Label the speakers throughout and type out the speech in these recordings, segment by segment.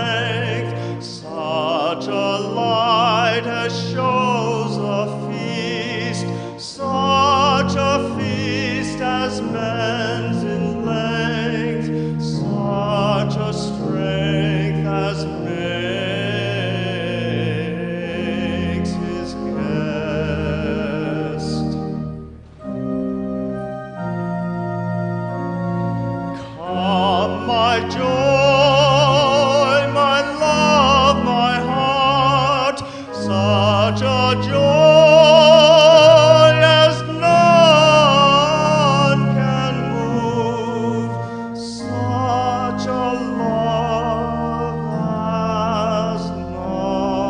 Speaker 1: length, such a light as shows a feast, such a feast as mends in length, such a strength as makes his guest. Come, my joy, my love, my heart, such a joy as none can move, such a love as none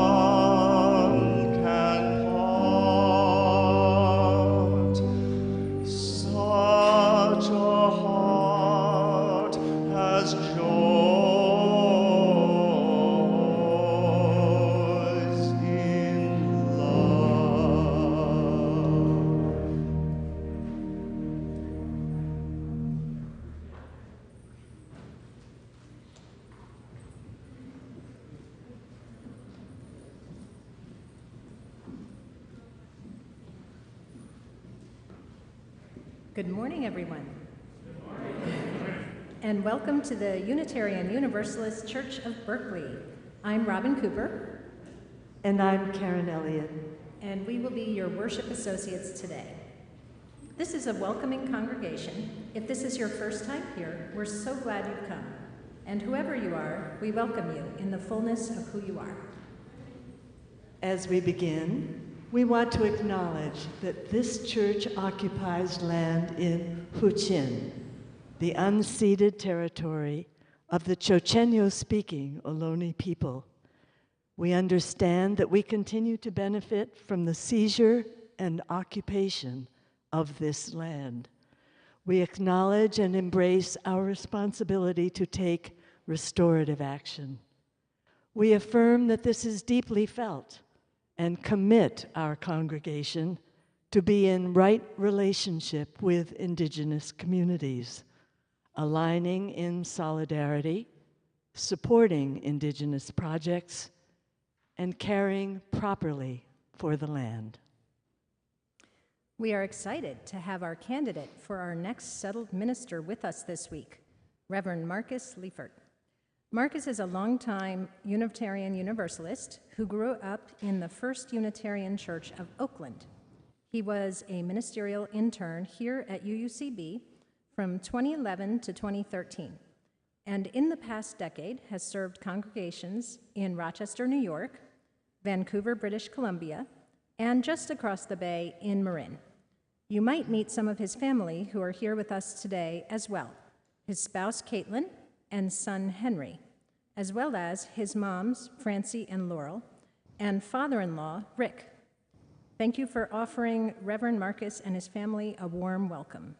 Speaker 1: can part, such a heart as joys in love.
Speaker 2: Good morning, everyone. And welcome to the Unitarian Universalist Church of Berkeley. I'm Robin Cooper,
Speaker 3: And I'm Karen Elliott.
Speaker 2: and we will be your worship associates today. This is a welcoming congregation. If this is your first time here, we're so glad you've come. And whoever you are, we welcome you in the fullness of who you are.
Speaker 3: As we begin, we want to acknowledge that this church occupies land in Huichin, the unceded territory of the Chochenyo-speaking Ohlone people. We understand that we continue to benefit from the seizure and occupation of this land. We acknowledge and embrace our responsibility to take restorative action. We affirm that this is deeply felt and commit our congregation to be in right relationship with Indigenous communities, aligning in solidarity, supporting Indigenous projects, and caring properly for the land.
Speaker 2: We are excited to have our candidate for our next settled minister with us this week, Reverend Marcus Liefert. Marcus is a longtime Unitarian Universalist who grew up in the First Unitarian Church of Oakland. He was a ministerial intern here at UUCB from 2011 to 2013, and in the past decade has served congregations in Rochester, New York, Vancouver, British Columbia, and just across the bay in Marin. You might meet some of his family who are here with us today as well, his spouse Caitlin and son Henry, as well as his moms Francie and Laurel, and father-in-law Rick. Thank you for offering Reverend Marcus and his family a warm welcome.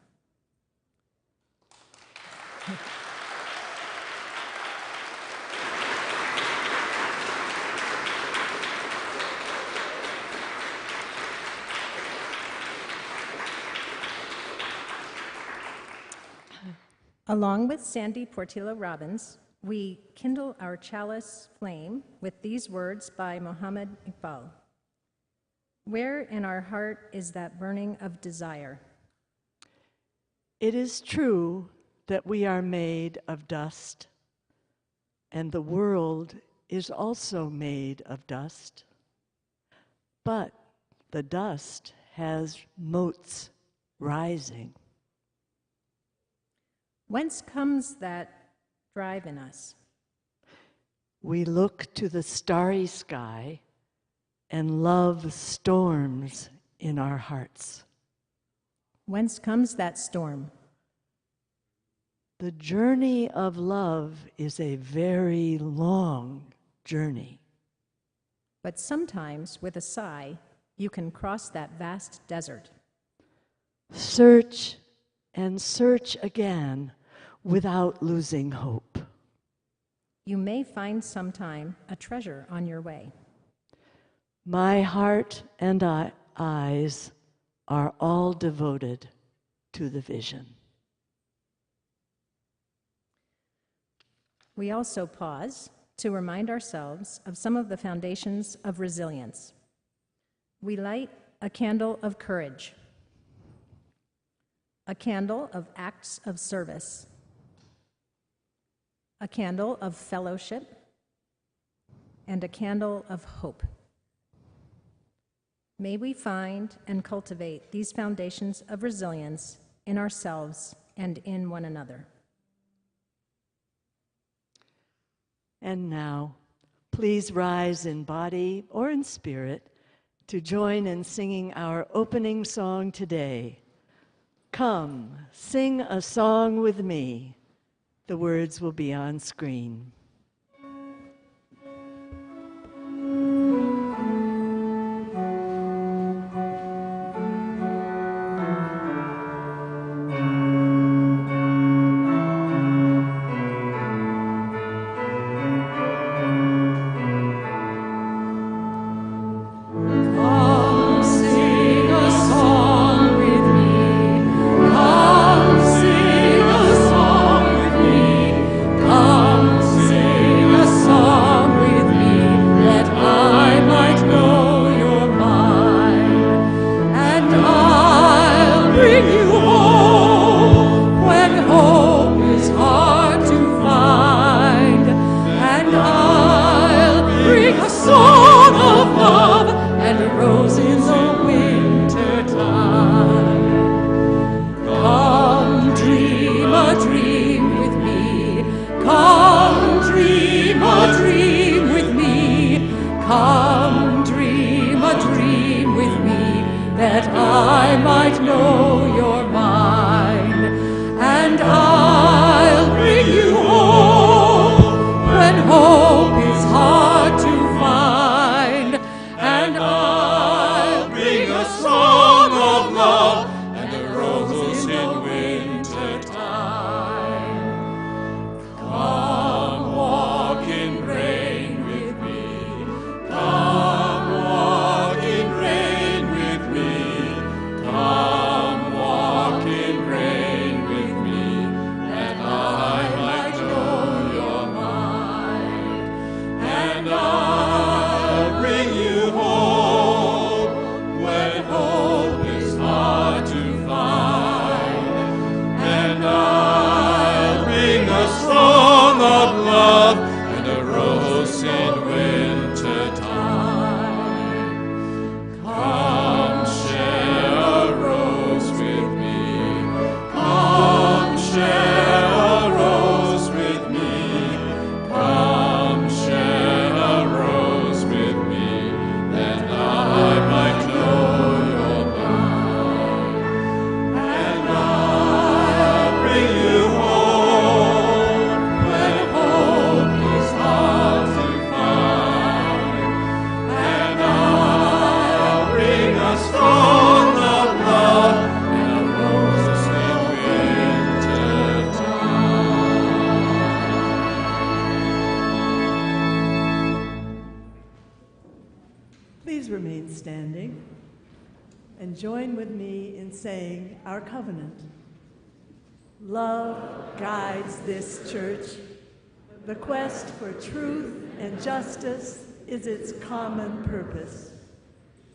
Speaker 2: Along with Sandy Portillo Robbins, we kindle our chalice flame with these words by Muhammad Iqbal. Where in our heart is that burning of desire?
Speaker 3: It is true that we are made of dust, and the world is also made of dust. But the dust has motes rising.
Speaker 2: Whence comes that drive in us?
Speaker 3: We look to the starry sky, and love storms in our hearts.
Speaker 2: Whence comes that storm?
Speaker 3: The journey of love is a very long journey.
Speaker 2: But sometimes, with a sigh, you can cross that vast desert.
Speaker 3: Search and search again without losing hope.
Speaker 2: You may find sometime a treasure on your way.
Speaker 3: My heart and eyes are all devoted to the vision.
Speaker 2: We also pause to remind ourselves of some of the foundations of resilience. We light a candle of courage, a candle of acts of service, a candle of fellowship, and a candle of hope. May we find and cultivate these foundations of resilience in ourselves and in one another.
Speaker 3: And now, please rise in body or in spirit to join in singing our opening song today. Come, sing a song with me. The words will be on screen. Please remain standing and join with me in saying our covenant. Love guides this church. The quest for truth and justice is its common purpose.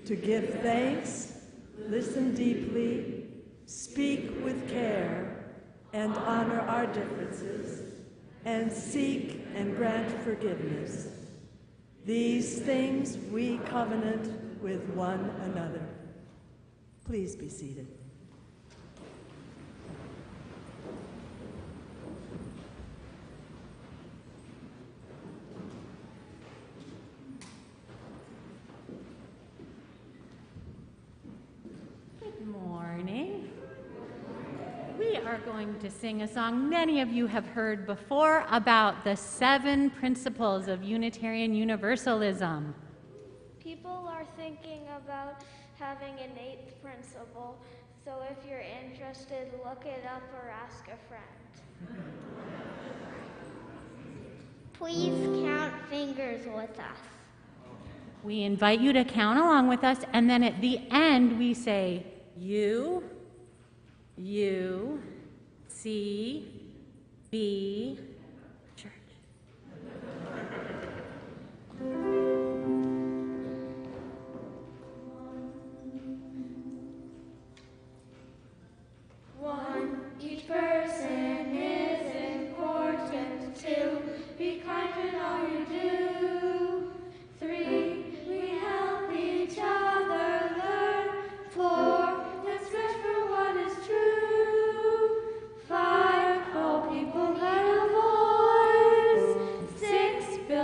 Speaker 3: To give thanks, listen deeply, speak with care, and honor our differences, and seek and grant forgiveness. These things we covenant with one another. Please be seated.
Speaker 4: Good morning. We are going to sing a song many of you have heard before about the 7 principles of Unitarian Universalism.
Speaker 5: People are thinking about having an 8th principle, so if you're interested, look it up or ask a friend. Please count fingers with us.
Speaker 4: We invite you to count along with us, and then at the end we say, U, C, B, church.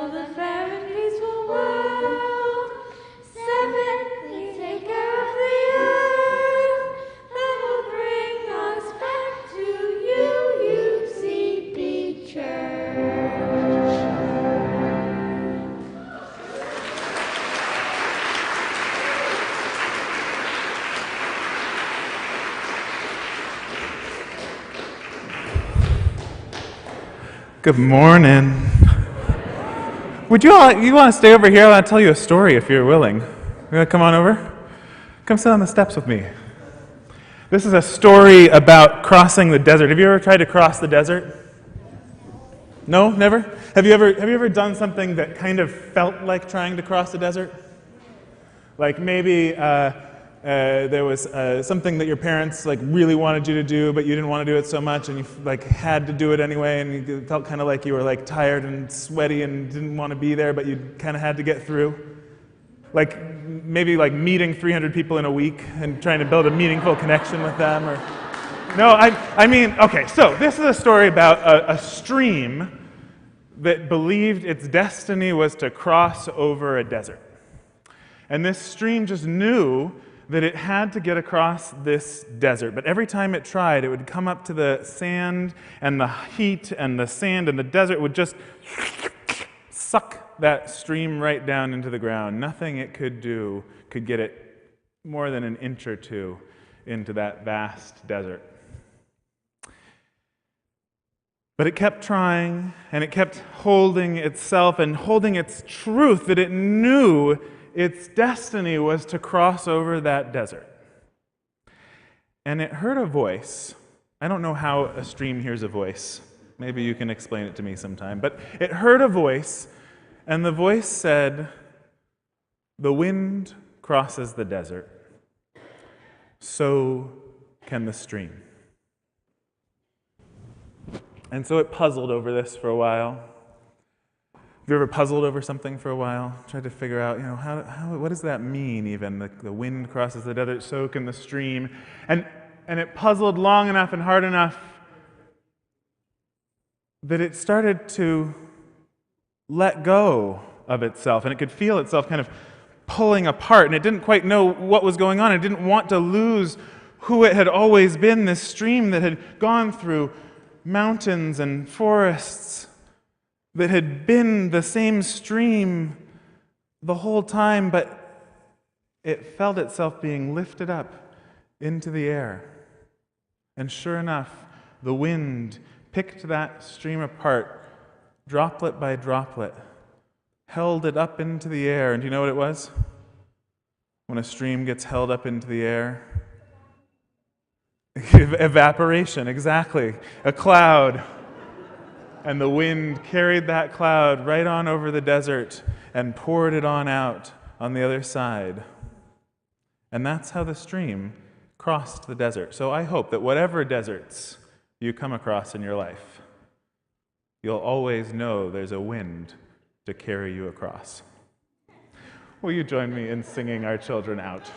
Speaker 5: build a fair and peaceful world. 7, please take care of the earth. That will bring us back to UUCB Church.
Speaker 6: Good morning. Would you want to stay over here? I want to tell you a story if you're willing. You want to come on over? Come sit on the steps with me. This is a story about crossing the desert. Have you ever tried to cross the desert? No, never? Have you ever done something that kind of felt like trying to cross the desert? Like maybe there was something that your parents really wanted you to do, but you didn't want to do it so much, and you had to do it anyway, and you felt kind of like you were tired and sweaty and didn't want to be there, but you kind of had to get through. Maybe meeting 300 people in a week and trying to build a meaningful connection with them, or no, I mean, okay. So this is a story about a stream that believed its destiny was to cross over a desert, and this stream just knew that it had to get across this desert. But every time it tried, it would come up to the sand and the heat and the sand, and the desert would just suck that stream right down into the ground. Nothing it could do could get it more than an inch or two into that vast desert. But it kept trying, and it kept holding itself and holding its truth that it knew its destiny was to cross over that desert. And it heard a voice. I don't know how a stream hears a voice. Maybe you can explain it to me sometime. But it heard a voice, and the voice said, "The wind crosses the desert. So can the stream." And so it puzzled over this for a while. Have you ever puzzled over something for a while? Tried to figure out, what does that mean even? The wind crosses the desert, so can the stream. And it puzzled long enough and hard enough that it started to let go of itself, and it could feel itself kind of pulling apart, and it didn't quite know what was going on. It didn't want to lose who it had always been, this stream that had gone through mountains and forests, that had been the same stream the whole time, but it felt itself being lifted up into the air. And sure enough, the wind picked that stream apart, droplet by droplet, held it up into the air. And do you know what it was? When a stream gets held up into the air? Evaporation, exactly. A cloud. And the wind carried that cloud right on over the desert and poured it on out on the other side. And that's how the stream crossed the desert. So I hope that whatever deserts you come across in your life, you'll always know there's a wind to carry you across. Will you join me in singing our children out?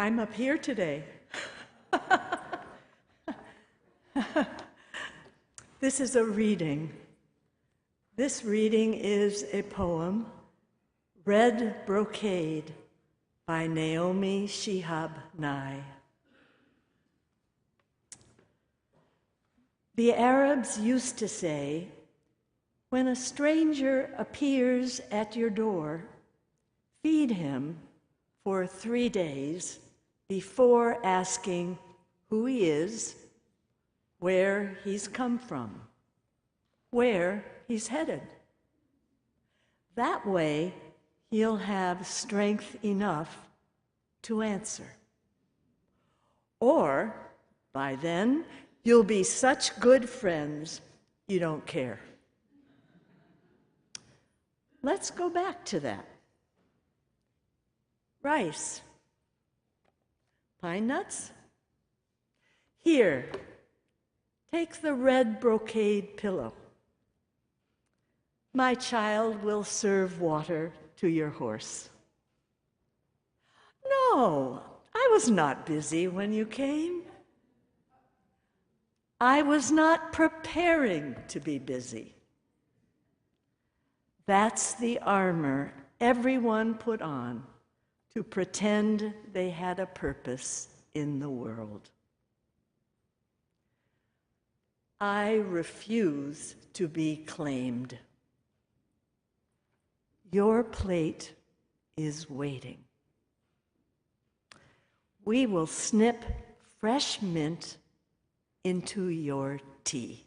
Speaker 3: I'm up here today. This is a reading. This reading is a poem Red Brocade by Naomi Shihab Nye. The Arabs used to say, when a stranger appears at your door, feed him for 3 days before asking who he is, where he's come from, where he's headed. That way, he'll have strength enough to answer. Or, by then, you'll be such good friends you don't care. Let's go back to that. Rice. Pine nuts? Here, take the red brocade pillow. My child will serve water to your horse. No, I was not busy when you came. I was not preparing to be busy. That's the armor everyone put on to pretend they had a purpose in the world. I refuse to be claimed. Your plate is waiting. We will snip fresh mint into your tea.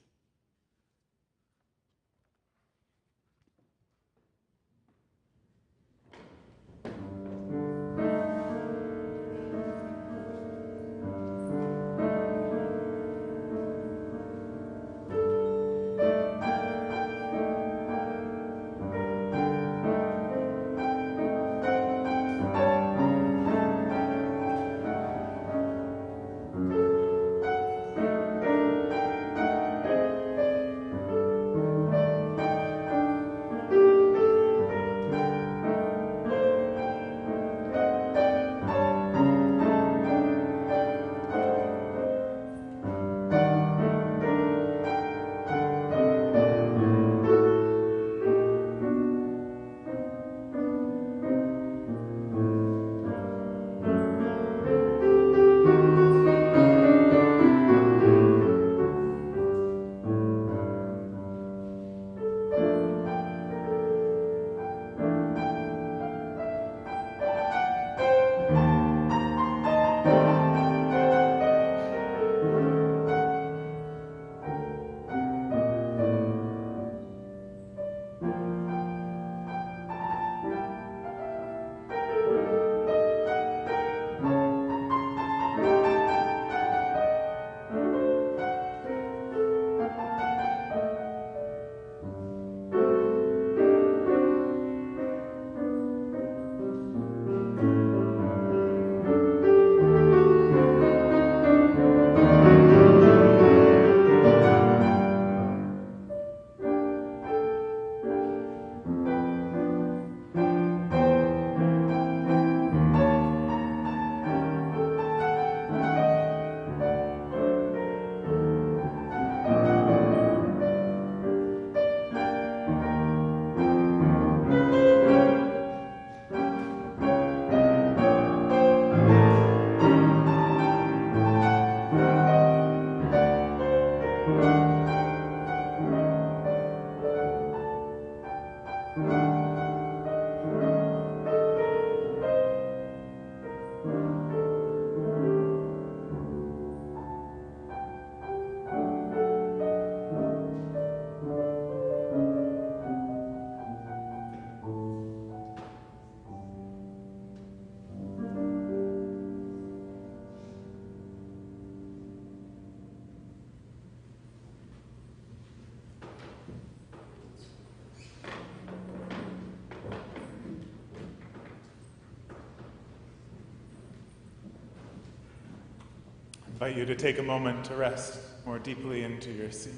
Speaker 6: I invite you to take a moment to rest more deeply into your seat.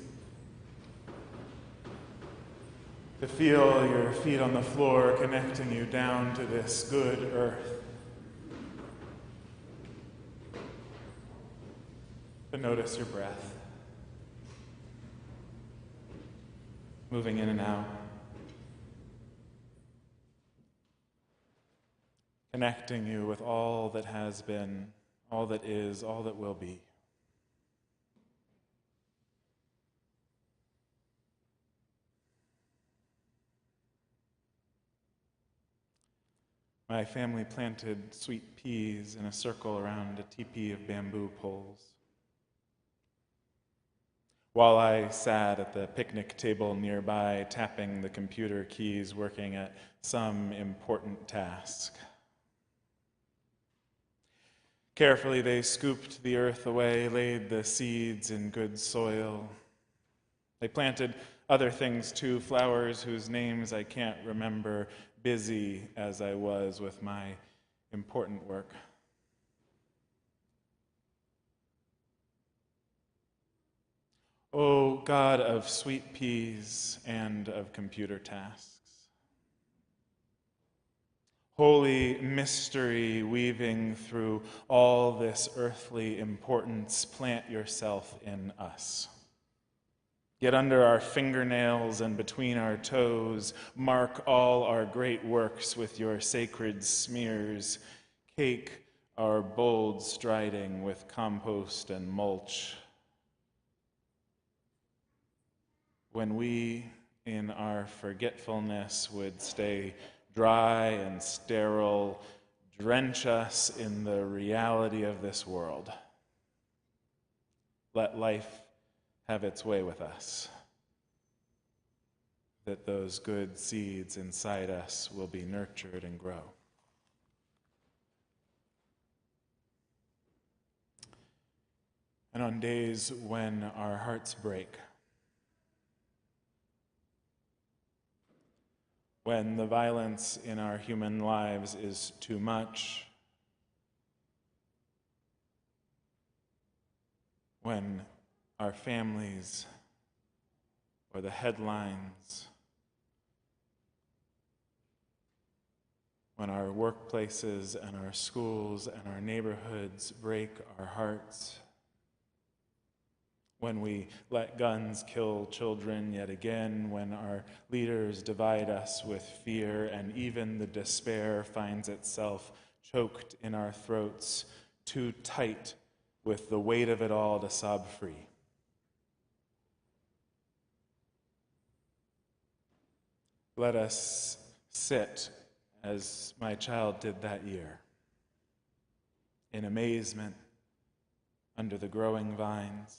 Speaker 6: To feel your feet on the floor connecting you down to this good earth. To notice your breath, moving in and out. connecting you with all that has been, all that is, all that will be. My family planted sweet peas in a circle around a teepee of bamboo poles. While I sat at the picnic table nearby, tapping the computer keys, working at some important task. Carefully, they scooped the earth away, laid the seeds in good soil. They planted other things too, flowers whose names I can't remember, busy as I was with my important work. O God of sweet peas and of computer tasks, holy mystery weaving through all this earthly importance, plant yourself in us. Get under our fingernails and between our toes, mark all our great works with your sacred smears, cake our bold striding with compost and mulch. When we, in our forgetfulness, would stay dry and sterile, drench us in the reality of this world. Let life have its way with us, that those good seeds inside us will be nurtured and grow. And on days when our hearts break, when the violence in our human lives is too much, when our families or the headlines, when our workplaces and our schools and our neighborhoods break our hearts, when we let guns kill children yet again, when our leaders divide us with fear and even the despair finds itself choked in our throats, too tight with the weight of it all to sob free. Let us sit, as my child did that year, in amazement under the growing vines,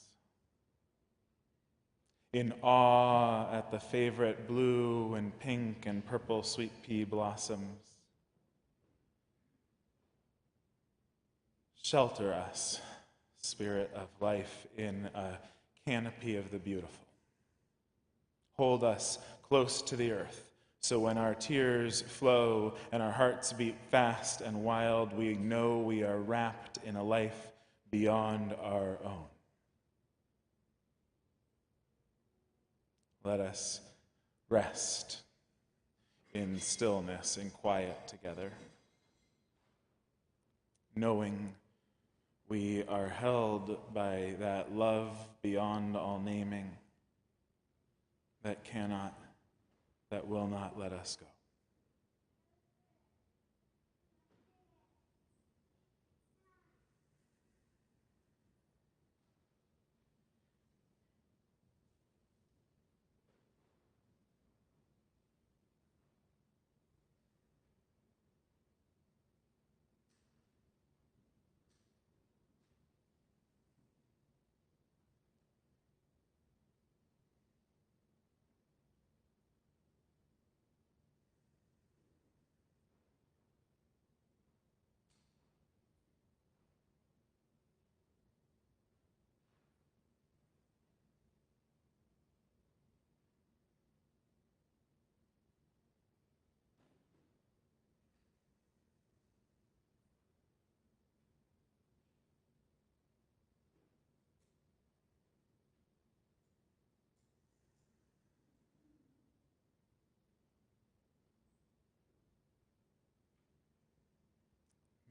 Speaker 6: in awe at the favorite blue and pink and purple sweet pea blossoms. Shelter us, Spirit of life, in a canopy of the beautiful. Hold us close to the earth, so when our tears flow and our hearts beat fast and wild, we know we are wrapped in a life beyond our own. Let us rest in stillness and quiet together, knowing we are held by that love beyond all naming that cannot, that will not let us go.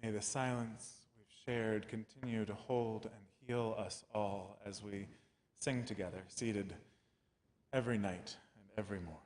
Speaker 6: May the silence we've shared continue to hold and heal us all as we sing together, seated every night and every morn.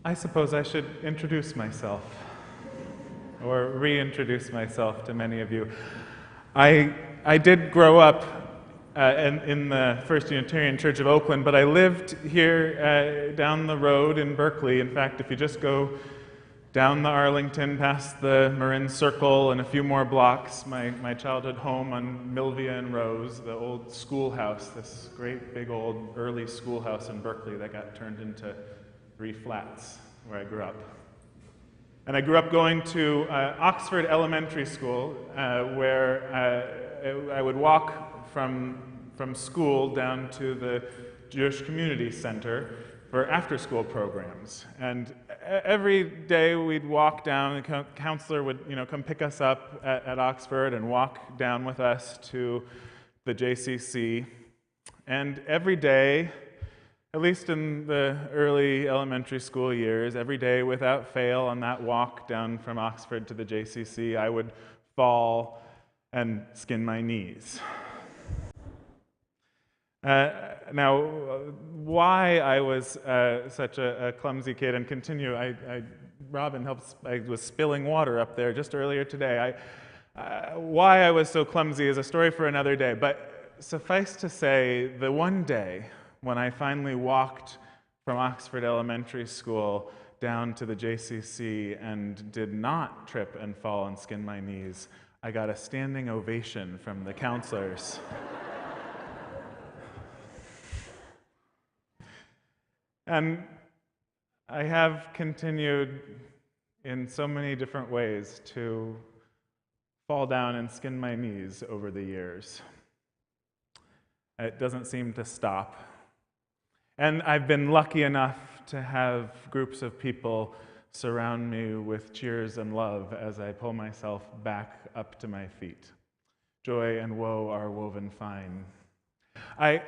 Speaker 6: I suppose I should introduce myself, or reintroduce myself to many of you. I did grow up in the First Unitarian Church of Oakland, but I lived here down the road in Berkeley. In fact, if you just go down the Arlington, past the Marin Circle, and a few more blocks, my childhood home on Milvia and Rose, the old schoolhouse, this great big old early schoolhouse in Berkeley that got turned into 3 flats where I grew up. And I grew up going to Oxford Elementary School, where I would walk from school down to the Jewish Community Center for after-school programs. And every day we'd walk down, the counselor would come pick us up at Oxford and walk down with us to the JCC. And every day, at least in the early elementary school years, every day without fail on that walk down from Oxford to the JCC, I would fall and skin my knees. Now, why I was such a clumsy kid, and continue, Robin helps, I was spilling water up there just earlier today. Why I was so clumsy is a story for another day, but suffice to say, the one day when I finally walked from Oxford Elementary School down to the JCC and did not trip and fall and skin my knees, I got a standing ovation from the counselors. And I have continued in so many different ways to fall down and skin my knees over the years. It doesn't seem to stop. And I've been lucky enough to have groups of people surround me with cheers and love as I pull myself back up to my feet. Joy and woe are woven fine. I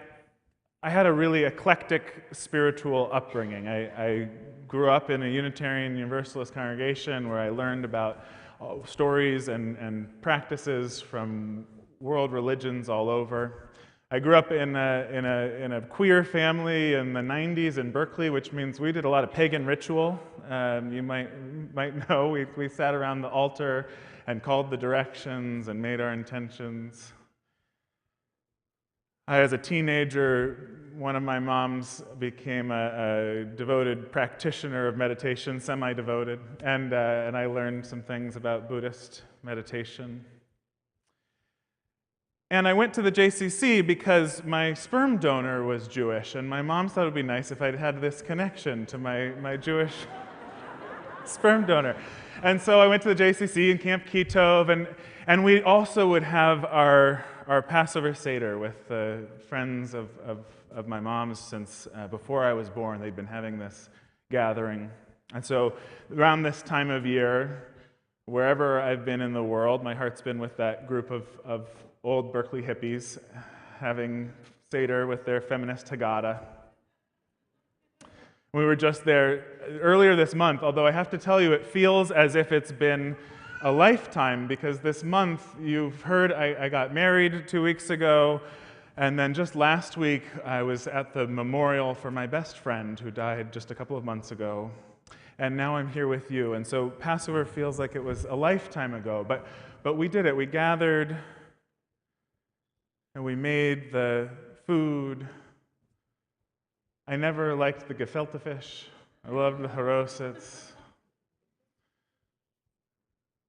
Speaker 6: had a really eclectic spiritual upbringing. I grew up in a Unitarian Universalist congregation where I learned about stories and practices from world religions all over. I grew up in a queer family in the 90s in Berkeley, which means we did a lot of pagan ritual. You might know we sat around the altar and called the directions and made our intentions. As a teenager, one of my moms became a devoted practitioner of meditation, semi-devoted, and I learned some things about Buddhist meditation. And I went to the JCC because my sperm donor was Jewish, and my mom thought it would be nice if I'd had this connection to my Jewish sperm donor. And so I went to the JCC in Camp Kitov, and we also would have our Passover Seder with friends of my mom's since before I was born. They'd been having this gathering. And so around this time of year, wherever I've been in the world, my heart's been with that group of old Berkeley hippies having Seder with their feminist Haggadah. We were just there earlier this month, although I have to tell you, it feels as if it's been a lifetime, because this month, you've heard I got married 2 weeks ago, and then just last week, I was at the memorial for my best friend who died just a couple of months ago, and now I'm here with you. And so Passover feels like it was a lifetime ago, but we did it. We gathered, and we made the food. I never liked the gefilte fish. I loved the harosets.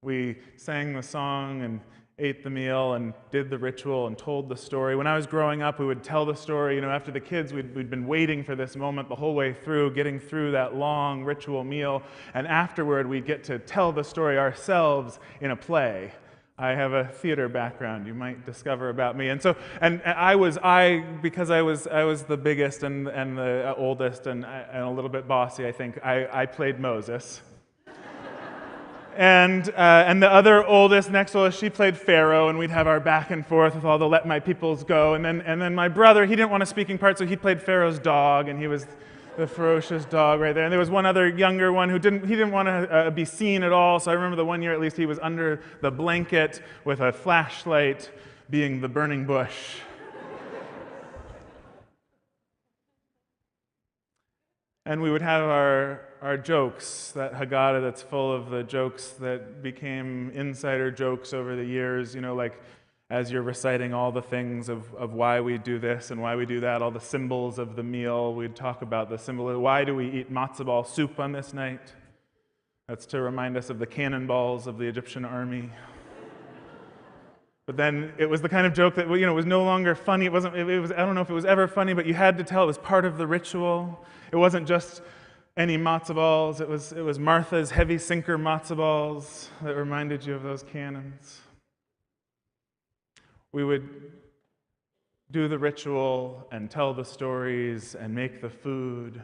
Speaker 6: We sang the song and ate the meal and did the ritual and told the story. When I was growing up, we would tell the story. After the kids, we'd been waiting for this moment the whole way through, getting through that long ritual meal. And afterward, we'd get to tell the story ourselves in a play. I have a theater background, you might discover about me. And so, because I was the biggest and the oldest and a little bit bossy, I think, I played Moses. And the other oldest, next oldest, she played Pharaoh, and we'd have our back and forth with all the "let my peoples go." And then my brother, he didn't want a speaking part, so he played Pharaoh's dog, and he was the ferocious dog right there. And there was one other younger one who didn't want to be seen at all. So I remember the one year at least he was under the blanket with a flashlight, being the burning bush. And we would have our jokes, that Haggadah that's full of the jokes that became insider jokes over the years, like as you're reciting all the things of why we do this and why we do that, all the symbols of the meal, we'd talk about the symbol of why do we eat matzo ball soup on this night? That's to remind us of the cannonballs of the Egyptian army. But then it was the kind of joke that was no longer funny. It was I don't know if it was ever funny, but you had to tell it was part of the ritual. It wasn't just any matzo balls. It was Martha's heavy sinker matzo balls that reminded you of those cannons. We would do the ritual and tell the stories and make the food.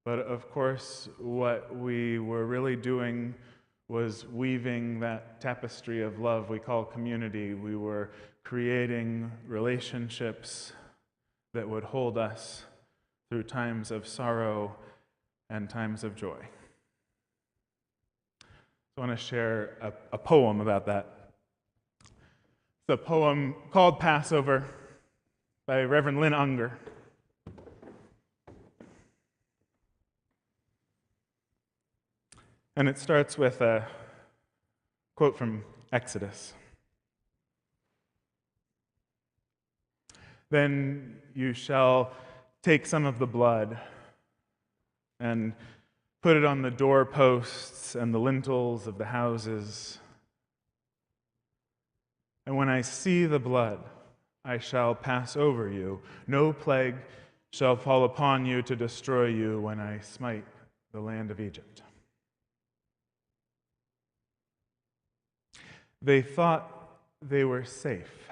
Speaker 6: But of course, what we were really doing was weaving that tapestry of love we call community. We were creating relationships that would hold us through times of sorrow and times of joy. I want to share a poem about that. It's a poem called Passover by Reverend Lynn Unger. And it starts with a quote from Exodus. Then you shall take some of the blood and put it on the doorposts and the lintels of the houses. And when I see the blood, I shall pass over you. No plague shall fall upon you to destroy you when I smite the land of Egypt. They thought they were safe.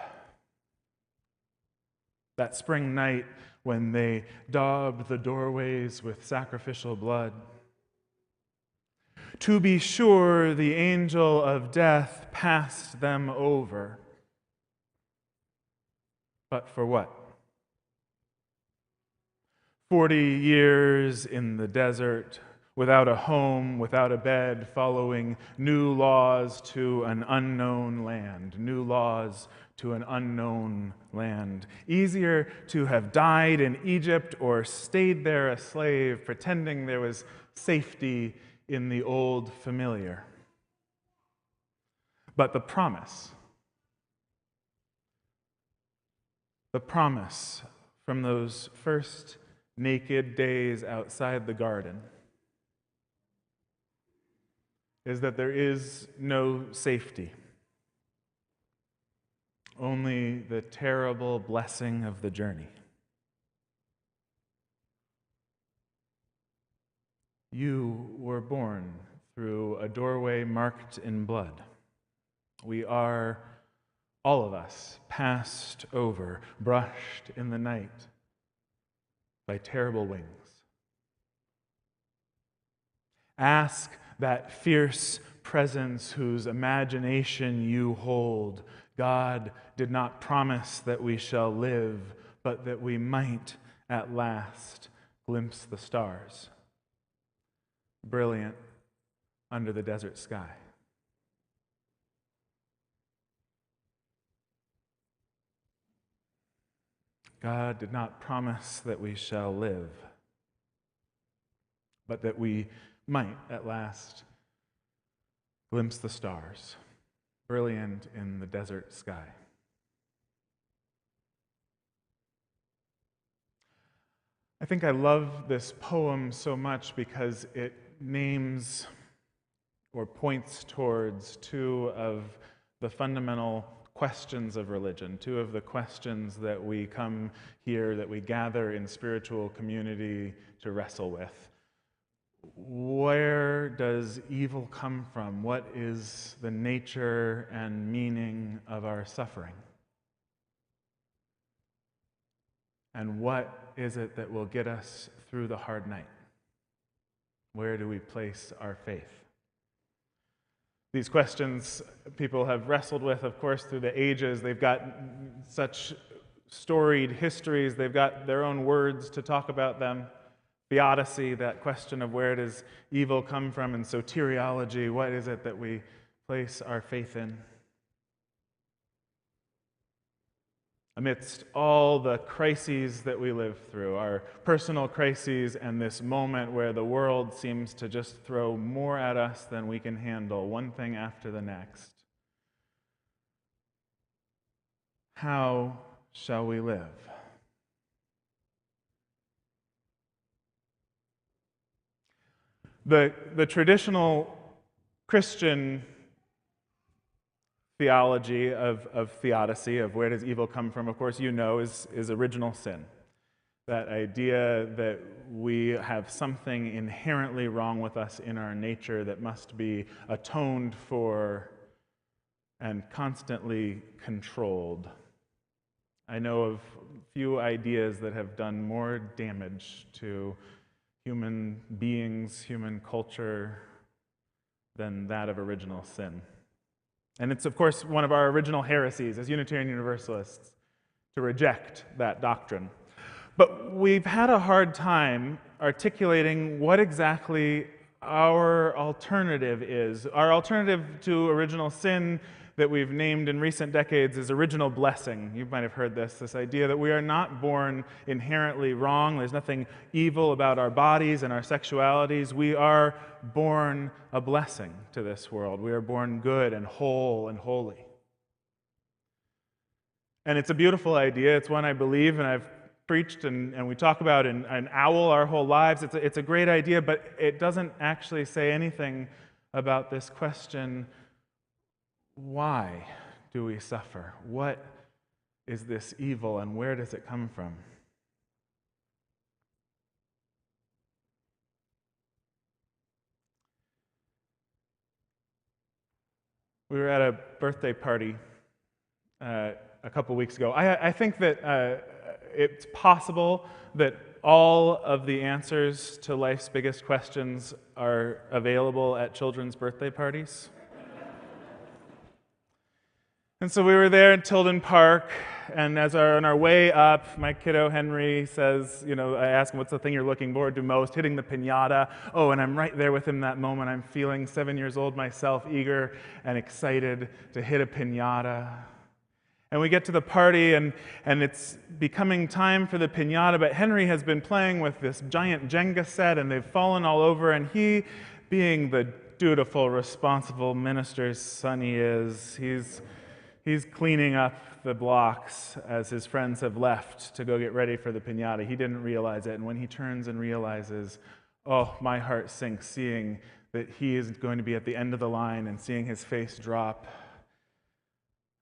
Speaker 6: That spring night when they daubed the doorways with sacrificial blood. To be sure, the angel of death passed them over. But for what? 40 years in the desert, without a home, without a bed, following new laws to an unknown land. New laws to an unknown land. Easier to have died in Egypt or stayed there a slave, pretending there was safety in the old familiar. But the promise from those first naked days outside the garden is that there is no safety, only the terrible blessing of the journey. You were born through a doorway marked in blood. We are, all of us, passed over, brushed in the night by terrible wings. Ask that fierce presence whose imagination you hold. God did not promise that we shall live, but that we might at last glimpse the stars, brilliant under the desert sky. God did not promise that we shall live, but that we might at last glimpse the stars, brilliant in the desert sky. I think I love this poem so much because it names or points towards two of the fundamental questions of religion, two of the questions that we come here, that we gather in spiritual community to wrestle with. Where does evil come from? What is the nature and meaning of our suffering? And what is it that will get us through the hard night? Where do we place our faith? These questions people have wrestled with, of course, through the ages. They've got such storied histories. They've got their own words to talk about them. Theodicy, that question of where does evil come from, and soteriology, what is it that we place our faith in? amidst all the crises that we live through, our personal crises and this moment where the world seems to just throw more at us than we can handle, one thing after the next. How shall we live? The traditional Christian theology of theodicy, of where does evil come from, of course, is original sin. That idea that we have something inherently wrong with us in our nature that must be atoned for and constantly controlled. I know of few ideas that have done more damage to human beings, human culture, than that of original sin. And it's, of course, one of our original heresies as Unitarian Universalists to reject that doctrine. But we've had a hard time articulating what exactly our alternative is. Our alternative to original sin that we've named in recent decades is original blessing. You might have heard this idea that we are not born inherently wrong. There's nothing evil about our bodies and our sexualities. We are born a blessing to this world. We are born good and whole and holy. And it's a beautiful idea. It's one I believe and I've preached and we talk about in OWL our whole lives. It's a great idea, but it doesn't actually say anything about this question: why do we suffer? What is this evil and where does it come from? We were at a birthday party a couple weeks ago. I think that it's possible that all of the answers to life's biggest questions are available at children's birthday parties. And so we were there at Tilden Park, and on our way up, my kiddo Henry says, I ask him, what's the thing you're looking forward to most? Hitting the piñata. Oh, and I'm right there with him that moment. I'm feeling 7 years old myself, eager and excited to hit a piñata. And we get to the party, and it's becoming time for the piñata, but Henry has been playing with this giant Jenga set, and they've fallen all over, and he, being the dutiful, responsible minister's son he is, he's cleaning up the blocks as his friends have left to go get ready for the piñata. He didn't realize it, and when he turns and realizes, oh, my heart sinks seeing that he is going to be at the end of the line and seeing his face drop.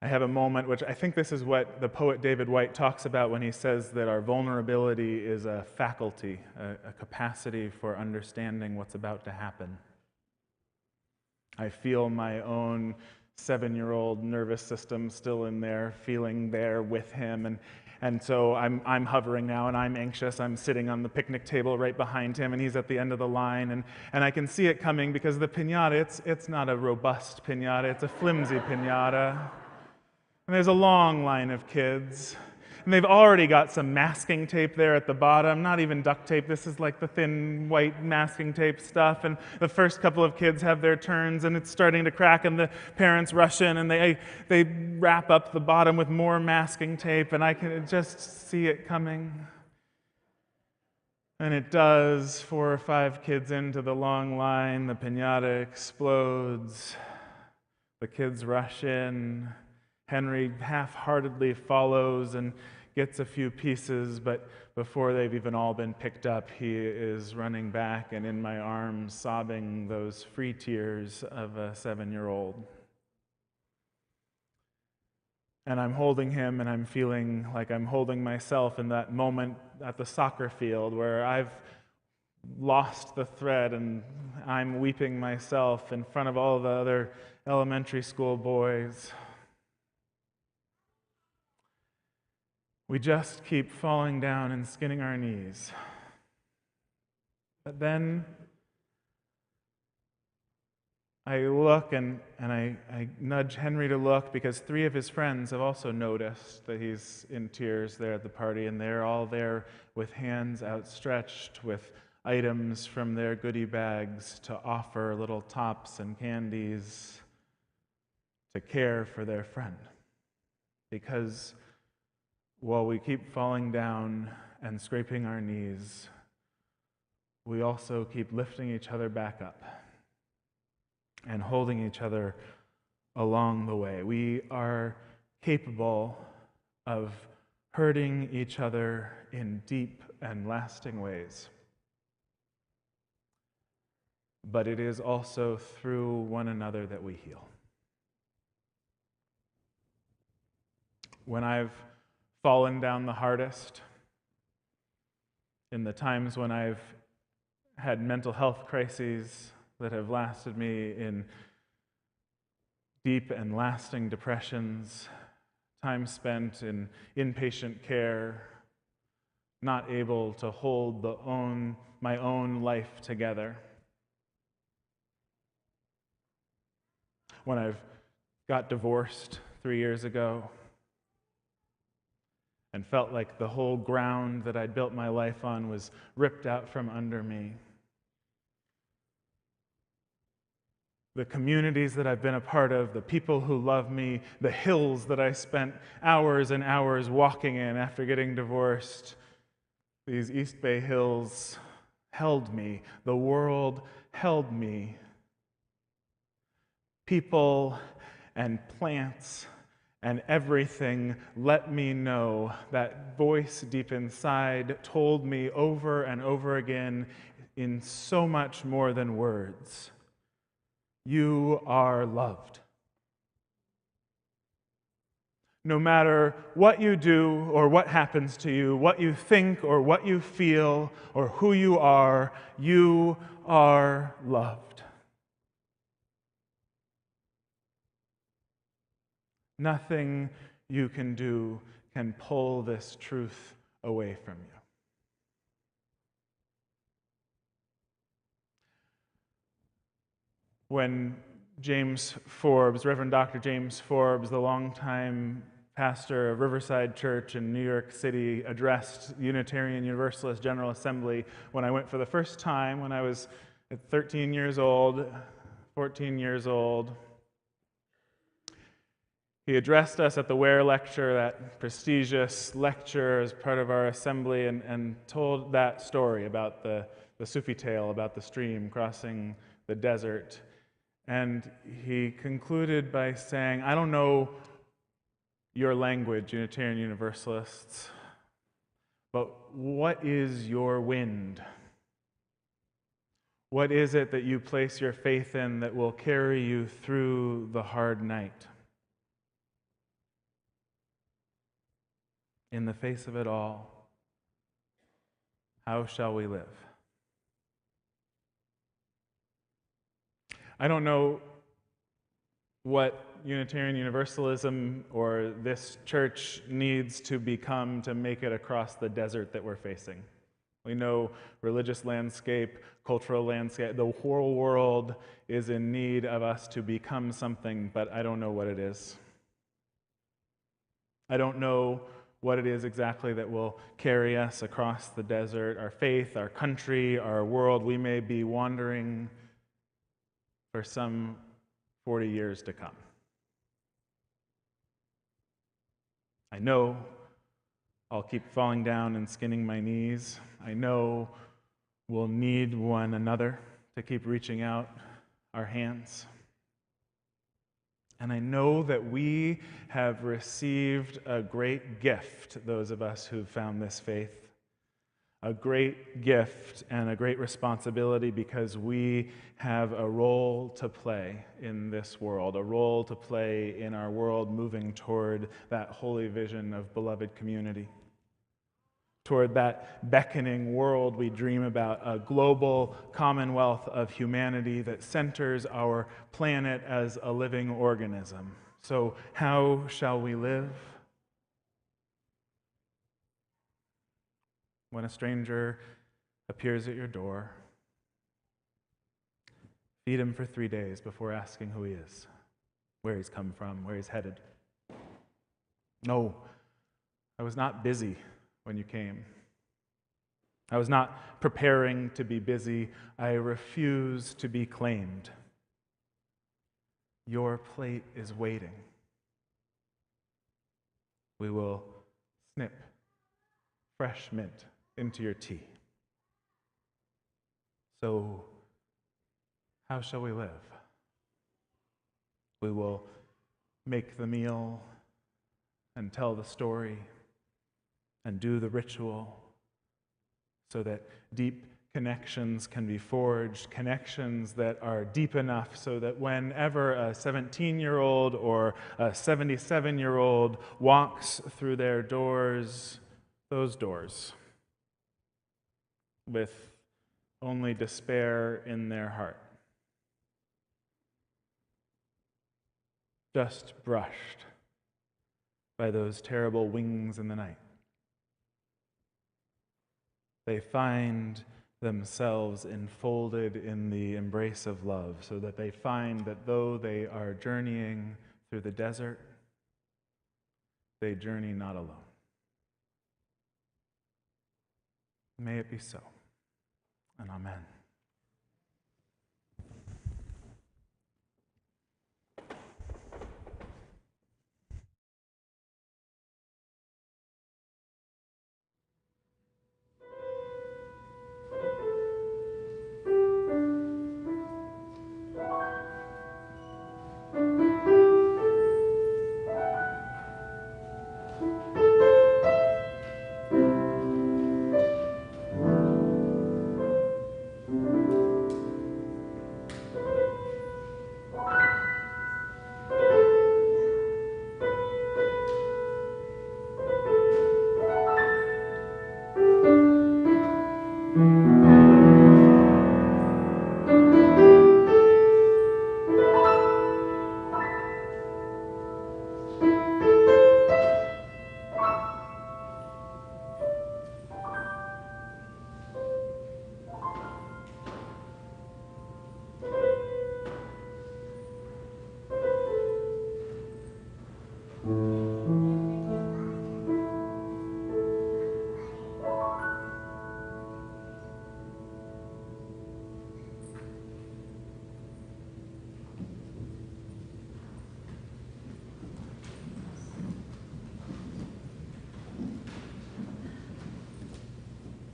Speaker 6: I have a moment, which I think this is what the poet David Whyte talks about when he says that our vulnerability is a faculty, a capacity for understanding what's about to happen. I feel my own 7-year-old nervous system still in there, feeling there with him, and so I'm hovering now, and I'm anxious. I'm sitting on the picnic table right behind him, and he's at the end of the line, and I can see it coming because the piñata, it's not a robust piñata, it's a flimsy piñata. And there's a long line of kids, and they've already got some masking tape there at the bottom, not even duct tape. This is like the thin white masking tape stuff, and the first couple of kids have their turns, and it's starting to crack, and the parents rush in, and they wrap up the bottom with more masking tape, and I can just see it coming. And it does. 4 or 5 kids into the long line, the piñata explodes, the kids rush in. Henry half-heartedly follows and gets a few pieces, but before they've even all been picked up, he is running back and in my arms, sobbing those free tears of a 7-year-old. And I'm holding him, and I'm feeling like I'm holding myself in that moment at the soccer field where I've lost the thread, and I'm weeping myself in front of all the other elementary school boys. We just keep falling down and skinning our knees. But then I look and I nudge Henry to look because 3 of his friends have also noticed that he's in tears there at the party, and they're all there with hands outstretched with items from their goodie bags to offer, little tops and candies to care for their friend. Because while we keep falling down and scraping our knees, we also keep lifting each other back up and holding each other along the way. We are capable of hurting each other in deep and lasting ways. But it is also through one another that we heal. When I've fallen down the hardest, in the times when I've had mental health crises that have lasted me in deep and lasting depressions, time spent in inpatient care, not able to hold my own life together. When I've got divorced 3 years ago and felt like the whole ground that I'd built my life on was ripped out from under me. The communities that I've been a part of, the people who love me, the hills that I spent hours and hours walking in after getting divorced, these East Bay hills held me. The world held me. People and plants and everything let me know. That voice deep inside told me over and over again in so much more than words, you are loved. No matter what you do or what happens to you, what you think or what you feel or who you are loved. Nothing you can do can pull this truth away from you. When Reverend Dr. James Forbes, the longtime pastor of Riverside Church in New York City, addressed Unitarian Universalist General Assembly when I went for the first time when I was 13 years old, 14 years old. He addressed us at the Ware Lecture, that prestigious lecture as part of our assembly, and told that story about the Sufi tale about the stream crossing the desert. And he concluded by saying, I don't know your language, Unitarian Universalists, but what is your wind? What is it that you place your faith in that will carry you through the hard night? In the face of it all, how shall we live? I don't know what Unitarian Universalism or this church needs to become to make it across the desert that we're facing. We know religious landscape, cultural landscape, the whole world is in need of us to become something, but I don't know what it is. I don't know what it is exactly that will carry us across the desert, our faith, our country, our world. We may be wandering for some 40 years to come. I know I'll keep falling down and skinning my knees. I know we'll need one another to keep reaching out our hands. And I know that we have received a great gift, those of us who've found this faith, a great gift and a great responsibility, because we have a role to play in this world, a role to play in our world moving toward that holy vision of beloved community, toward that beckoning world we dream about, a global commonwealth of humanity that centers our planet as a living organism. So how shall we live? When a stranger appears at your door, feed him for 3 days before asking who he is, where he's come from, where he's headed. No, I was not busy when you came. I was not preparing to be busy. I refuse to be claimed. Your plate is waiting. We will snip fresh mint into your tea. So, how shall we live? We will make the meal and tell the story and do the ritual so that deep connections can be forged, connections that are deep enough so that whenever a 17-year-old or a 77-year-old walks through their doors, those doors, with only despair in their heart, just brushed by those terrible wings in the night, they find themselves enfolded in the embrace of love, so that they find that though they are journeying through the desert, they journey not alone. May it be so, and amen.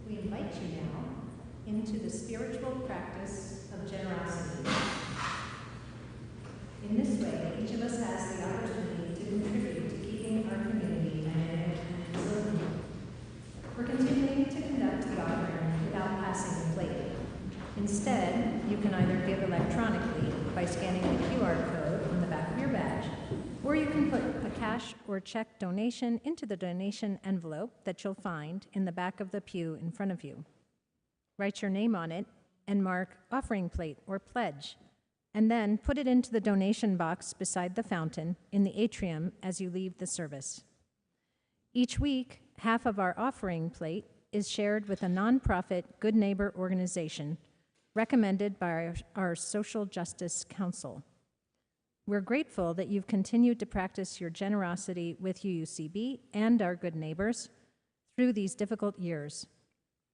Speaker 2: We invite you now into the spiritual practice of generosity. In this way, each of us has the opportunity to contribute to keeping our community dynamic and resilient. We're continuing to conduct the offering without passing the plate. Instead, you can either give electronically by scanning the QR code on the back of your badge, or you can put a cash or check donation into the donation envelope that you'll find in the back of the pew in front of you. Write your name on it and mark offering plate or pledge, and then put it into the donation box beside the fountain in the atrium as you leave the service. Each week, half of our offering plate is shared with a nonprofit Good Neighbor organization recommended by our Social Justice Council. We're grateful that you've continued to practice your generosity with UUCB and our good neighbors through these difficult years.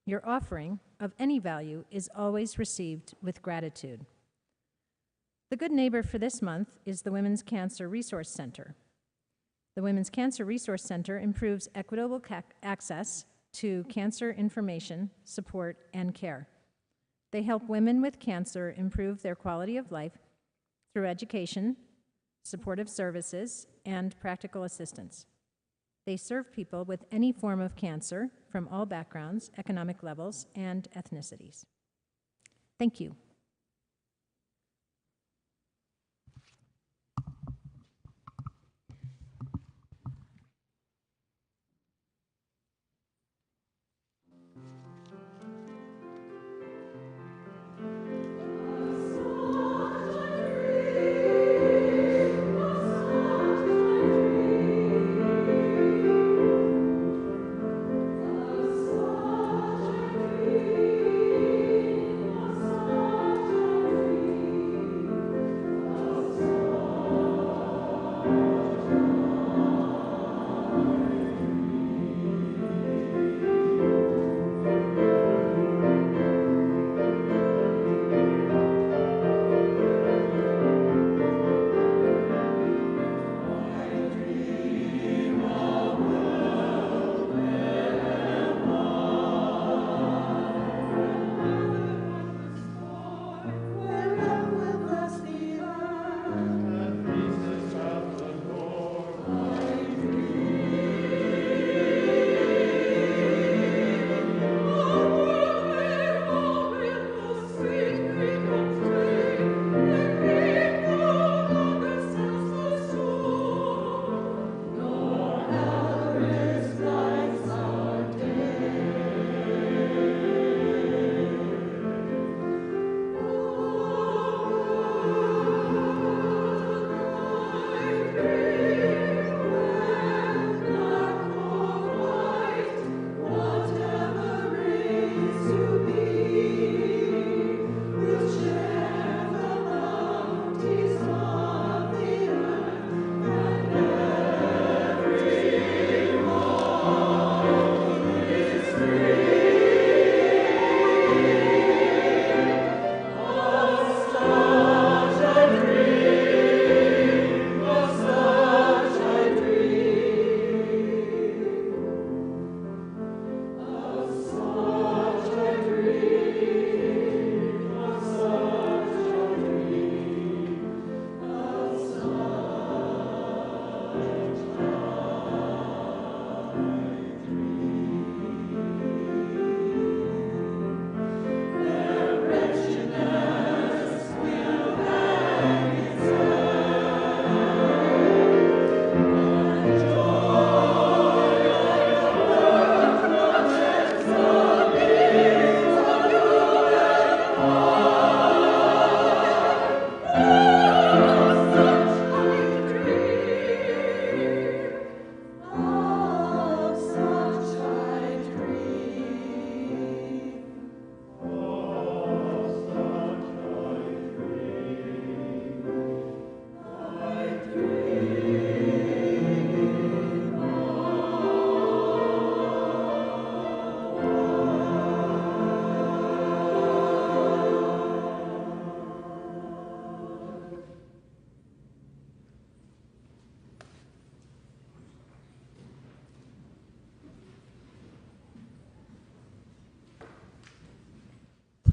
Speaker 2: Your offering of any value is always received with gratitude. The good neighbor for this month is the Women's Cancer Resource Center. The Women's Cancer Resource Center improves equitable access to cancer information, support, and care. They help women with cancer improve their quality of life through education, supportive services, and practical assistance. They serve people with any form of cancer from all backgrounds, economic levels, and ethnicities. Thank you.
Speaker 7: Oh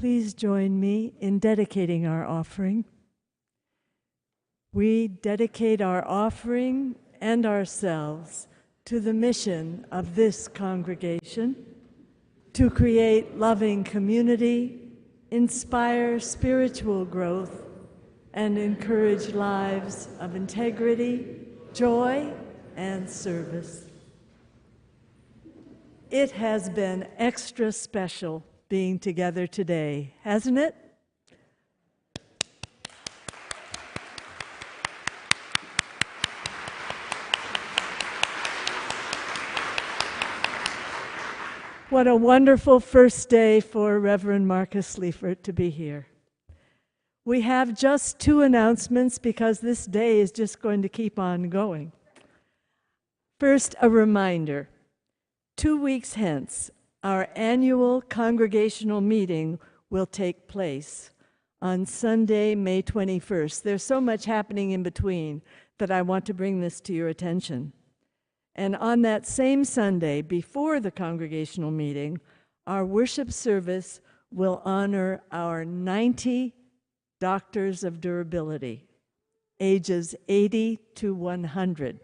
Speaker 3: please join me in dedicating our offering? We dedicate our offering and ourselves to the mission of this congregation to create loving community, inspire spiritual growth, and encourage lives of integrity, joy, and service. It has been extra special being together today, hasn't it? What a wonderful first day for Reverend Marcus Liefert to be here. We have just 2 announcements because this day is just going to keep on going. First, a reminder. 2 weeks hence, our annual congregational meeting will take place on Sunday, May 21st. There's so much happening in between that I want to bring this to your attention. And on that same Sunday, before the congregational meeting, our worship service will honor our 90 doctors of durability, ages 80 to 100.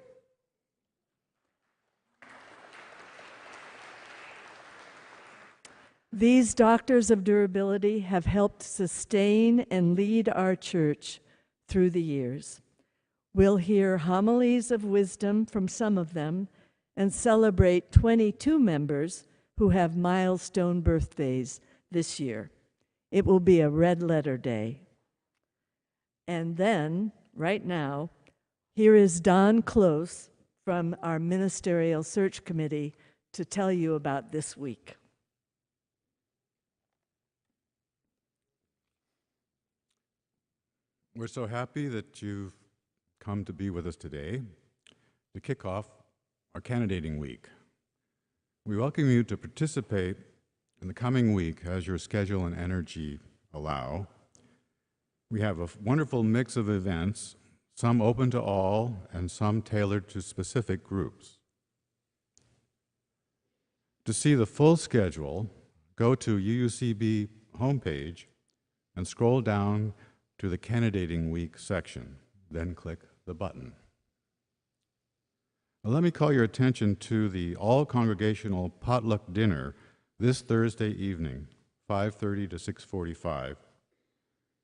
Speaker 3: These doctors of durability have helped sustain and lead our church through the years. We'll hear homilies of wisdom from some of them and celebrate 22 members who have milestone birthdays this year. It will be a red letter day. And then, right now, here is Don Close from our Ministerial Search Committee to tell you about this week.
Speaker 7: We're so happy that you've come to be with us today to kick off our candidating week. We welcome you to participate in the coming week as your schedule and energy allow. We have a wonderful mix of events, some open to all and some tailored to specific groups. To see the full schedule, go to UUCB homepage and scroll down to the Candidating Week section, then click the button. Now, let me call your attention to the all-congregational potluck dinner this Thursday evening, 5:30 to 6:45.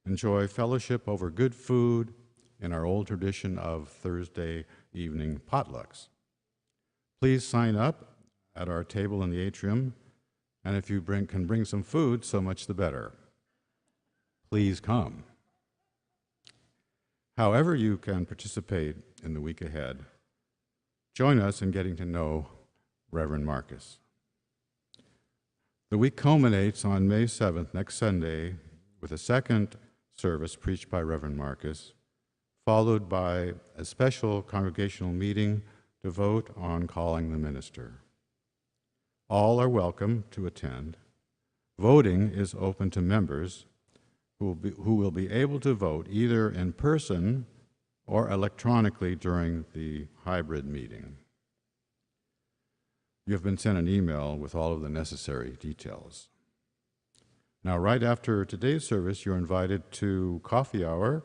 Speaker 7: Enjoy fellowship over good food in our old tradition of Thursday evening potlucks. Please sign up at our table in the atrium, and if you can bring some food, so much the better. Please come. However you can participate in the week ahead, join us in getting to know Reverend Marcus. The week culminates on May 7th, next Sunday, with a second service preached by Reverend Marcus, followed by a special congregational meeting to vote on calling the minister. All are welcome to attend. Voting is open to members who will be able to vote either in person or electronically during the hybrid meeting. You have been sent an email with all of the necessary details. Now, right after today's service, you're invited to coffee hour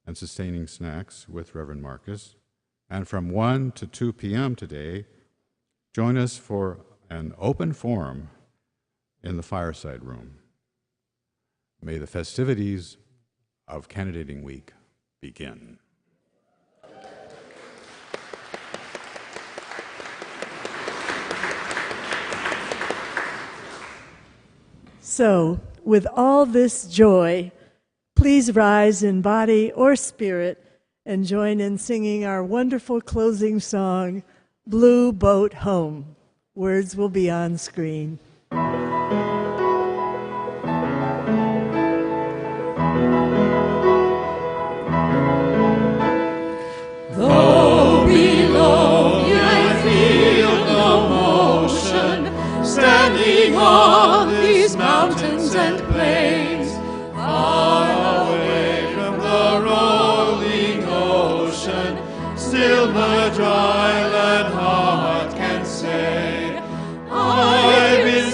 Speaker 7: and sustaining snacks with Reverend Marcus. And from 1 to 2 p.m. today, join us for an open forum in the fireside room. May the festivities of Candidating Week begin.
Speaker 3: So, with all this joy, please rise in body or spirit and join in singing our wonderful closing song, Blue Boat Home. Words will be on screen.
Speaker 1: Though below me I feel no motion, standing on these mountains and plains, far away from the rolling ocean, still my dry land heart can say, I believe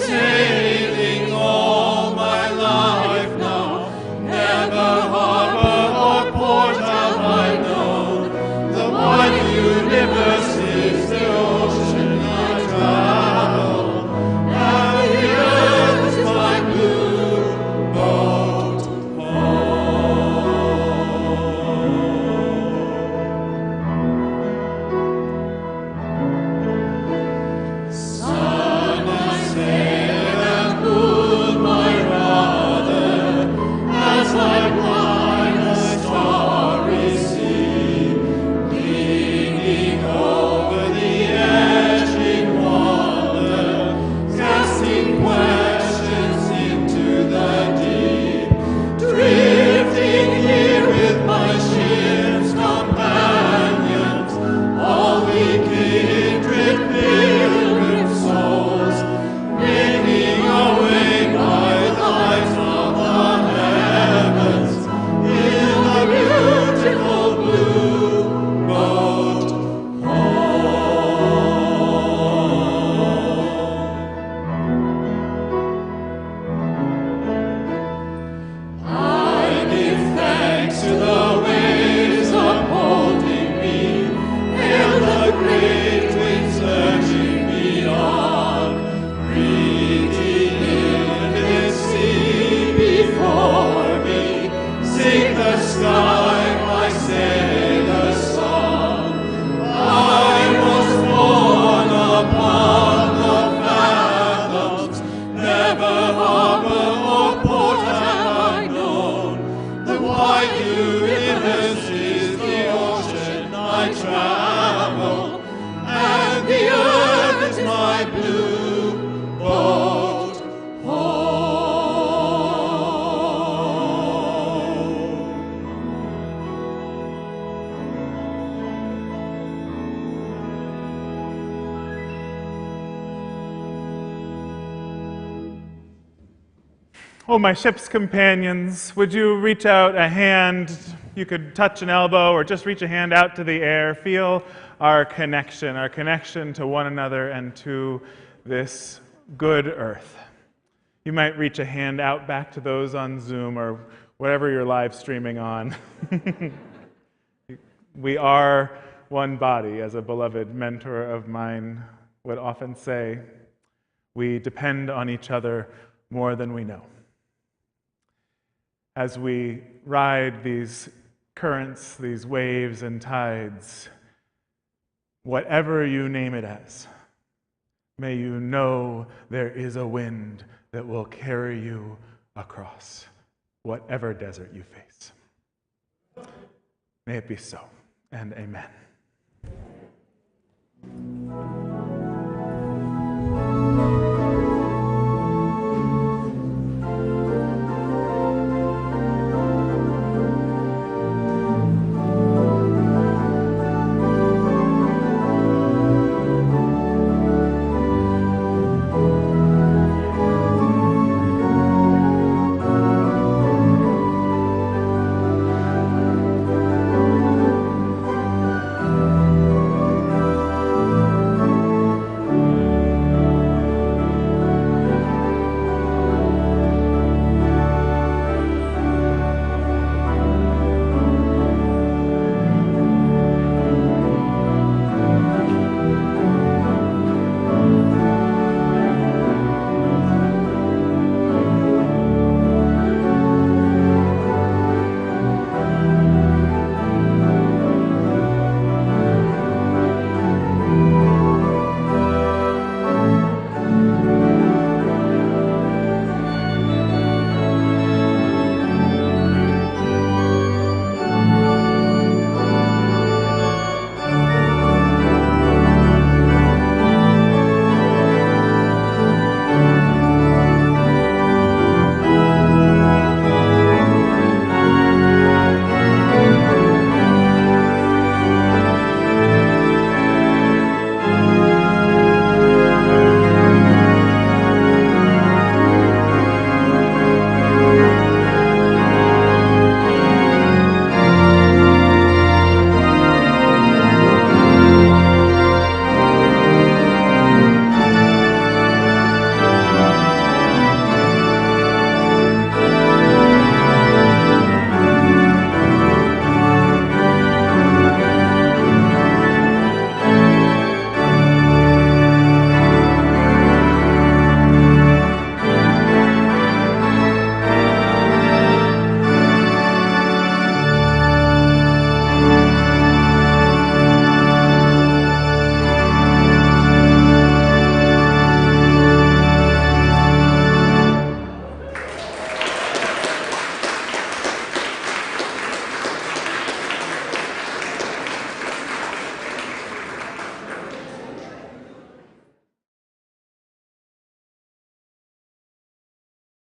Speaker 6: Oh, my ship's companions, would you reach out a hand? You could touch an elbow or just reach a hand out to the air. Feel our connection to one another and to this good earth. You might reach a hand out back to those on Zoom or whatever you're live streaming on. We are one body, as a beloved mentor of mine would often say. We depend on each other more than we know. As we ride these currents, these waves and tides, whatever you name it as, may you know there is a wind that will carry you across whatever desert you face. May it be so, and amen.